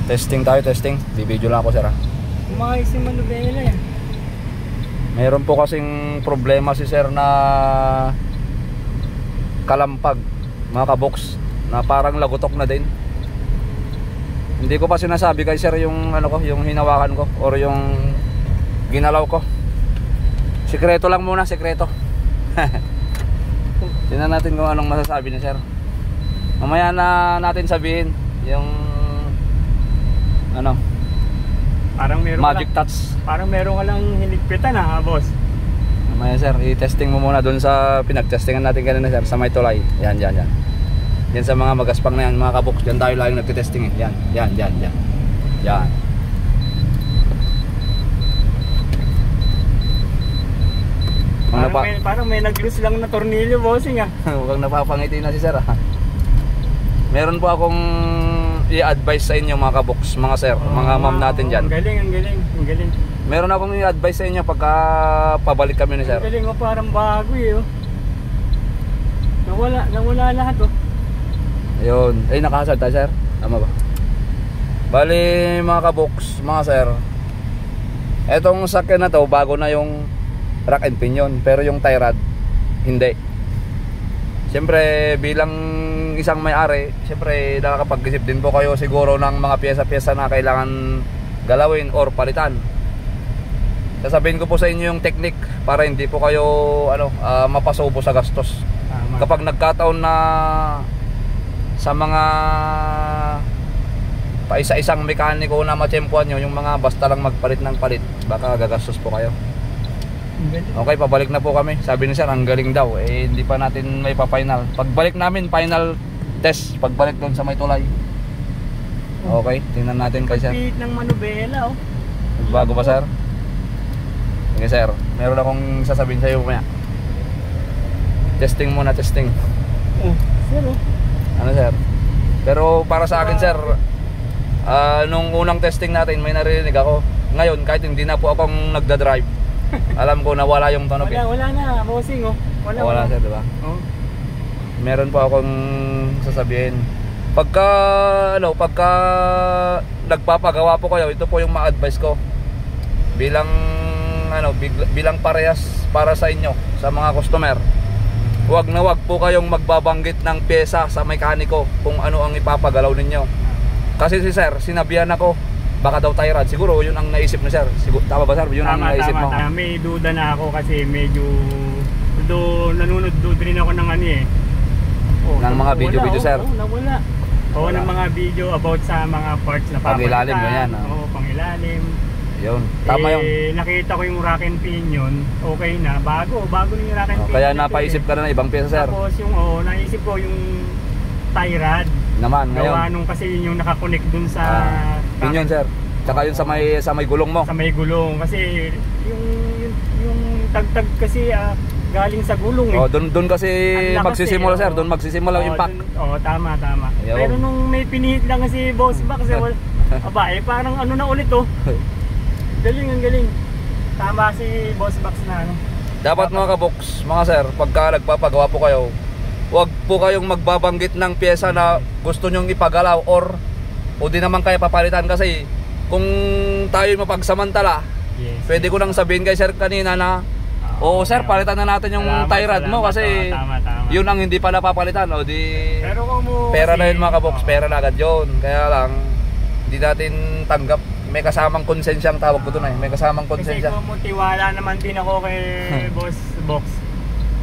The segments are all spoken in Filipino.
Testing tayo, testing. Bibidyo lang ako, sir. Umayos yung manubela yan. Meron po kasing problema si sir na kalampag, mga kabox, na parang lagutok na din. Hindi ko pa sinasabi kay sir yung ano ko, yung hinawakan ko or yung ginalaw ko. Sikreto lang muna, sikreto. Tingnan natin kung anong masasabi ni sir. Mamaya na natin sabihin yung ano, Parang meron magic ka lang, touch. parang meron ka lang hinigpitan ha, boss. Mamaya sir, i-testing mo muna doon sa pinag-testingan natin kanina sir, sa may tulay. Yan. Yan sa mga magaspang na yan, mga kabox. Yan tayo laging nagtitesting eh. Yan. Parang may nag-loose lang na tornilyo, bossing ah. Huwag napapangiti na si sir ha. Meron po akong i-advise sa inyo mga kabox, mga sir, mga ma'am natin dyan. Ang galing. Meron akong i-advise sa inyo pagka pabalik kami ni sir. Ang galing mo, parang bago eh oh. Nawala lahat oh. Ayun, ay nakahasad tayo sir, tama ba? Bali mga kabox, mga sir, etong sakyan na to, bago na yung rack and pinion, pero yung tie rod hindi. Siyempre bilang isang may-ari, siyempre nakakapag-isip din po kayo siguro ng mga pyesa-pyesa na kailangan galawin or palitan. Sasabihin ko po sa inyo yung technique para hindi po kayo mapasubo sa gastos. Kapag nagkataon na sa mga paisa-isang mekaniko na matsempuan nyo, yung mga basta lang magpalit ng palit, baka gagastos po kayo. Okay, pabalik na po kami. Sabi ni sir, ang galing daw. Eh, hindi pa natin may pa-final. Pagbalik namin, final test. Pagbalik doon sa may tulay. Okay, tingnan natin kay sir. Pagpihit ng manubela oh. Bago ba sir? Sige sir, meron akong sasabihin sa iyo mamaya. Testing muna, testing. Sir oh. Ano sir? Pero para sa akin sir, nung unang testing natin may narinig ako. Ngayon kahit hindi na po akong nagda-drive, alam ko na wala yung tunog. Wala na, bossing oh. Wala sir, diba? Oh. Meron po akong sasabihin. Pagka nagpapagawa po kayo, ito po yung ma-advise ko. Bilang parehas para sa inyo, sa mga customer. Huwag na huwag po kayong magbabanggit ng pyesa sa mekaniko kung ano ang ipapagalaw ninyo. Kasi si sir, sinabihan ako, baka daw tie rod. Siguro yun ang naisip ni sir. Tama ba sir? Yun ang naisip mo. Tama. May duda na ako kasi medyo nanunod rin ako ng ano eh. Ng mga video sir. Nawala. Ng mga video about sa mga parts na pangilalim ganyan. Pangilalim. Yun. Tama yun. Nakita ko yung rack and pinion, okay na. Bago na yung rack and pinion. Kaya napaisip ka na ng ibang pyesa sir. Tapos yung naisip ko yung tie rod. Naman ngayon. Gawa nung kasi yun yung nakakonect dun sa pinion sir. Tsaka yun sa may gulong mo. Sa may gulong kasi yung tagtag kasi galing sa gulong eh. Doon kasi magsisimula sir, doon magsisimula yung impact. Tama. Ayaw. Pero nung may pinihit lang kasi boss ba kasi parang ano na ulit oh. Ang galing. Tama si boss box na ano. Dapat mga kabox, mga sir, pagka nagpapagawa po kayo, huwag po kayong magbabanggit ng pyesa na gusto nyong ipagalaw o di naman kaya papalitan kasi kung tayo mapagsamantala, yes. Pwede ko lang sabihin kay sir kanina na sir, palitan na natin yung tie rod mo kasi tama. Yun ang hindi pala papalitan o di pero pera na yun mga kabox, pera na agad yun. Kaya lang hindi natin tanggap, may kasamang konsensya ang tawag ko doon may kasamang konsensya. Kasi kumutiwala naman din ako kay boss box.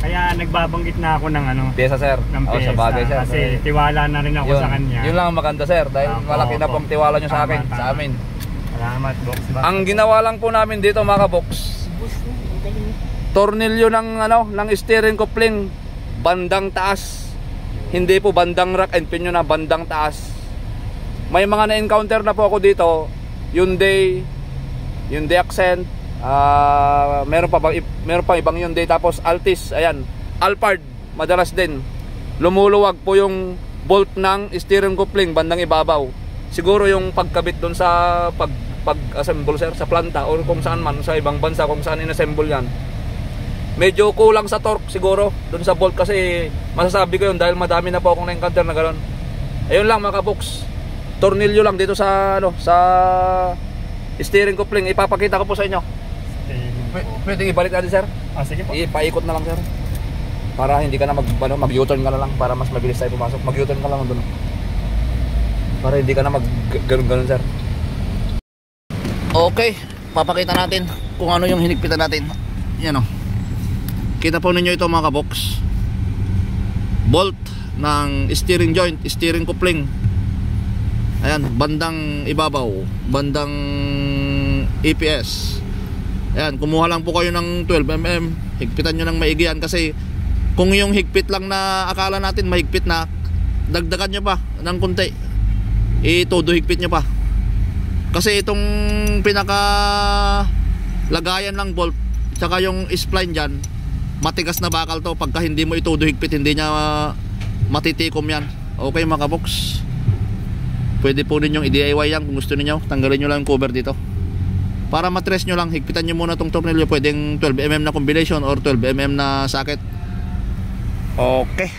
Kaya nagbabanggit na ako ng pyesa sir. Sa bagay sir. Kasi tiwala na rin ako sa kanya. Yun lang ang maganda sir dahil malaki na pong tiwala nyo sa akin, sa amin. Salamat box. Ang ginawa lang po namin dito mga kabox, tornilyo ng steering coupling bandang taas. Hindi po bandang rack and pinion na bandang taas. May mga na-encounter na po ako dito, Hyundai Accent, meron pa ibang Hyundai, tapos Altis, ayan, Alphard, madalas din lumuluwag po yung bolt ng steering coupling bandang ibabaw. Siguro yung pagkabit doon sa pag-assemble sir, sa planta or kung saan man sa ibang bansa kung saan in-assemble yan, medyo kulang sa torque siguro doon sa bolt. Kasi masasabi ko yun dahil madami na po akong na-encounter na gano'n. Ayun lang mga kabox, tornilyo lang dito sa ano, sa steering coupling. Ipapakita ko po sa inyo. Pwede ibalik natin, sir. Sige po. Ipaikot na lang, sir. Para hindi ka na mag-U-turn ka na lang para mas mabilis tayo pumasok. Mag-U-turn ka lang doon. Para hindi ka na ganun, sir. Okay, papakita natin kung ano yung hinigpitan natin. Yan o. Kita po ninyo ito mga kabox. Bolt ng steering joint, steering coupling. Ayan, bandang ibabaw, bandang EPS. Ayan, kumuha lang po kayo ng 12mm. Higpitan nyo ng maigian kasi kung yung higpit lang na akala natin mahigpit na, dagdagan nyo pa ng kunti. Todo higpit nyo pa. Kasi itong pinaka lagayan ng bolt tsaka yung spline dyan, matigas na bakal to. Pagka hindi mo itodo higpit, hindi niya matitikom yan. Okay mga kabox, pwede po ninyong i-DIY yan kung gusto niyo. Tanggalin nyo lang yung cover dito para matres nyo lang. Higpitan nyo muna tong tornilyo. Pwedeng 12mm na combination or 12mm na socket. Okay.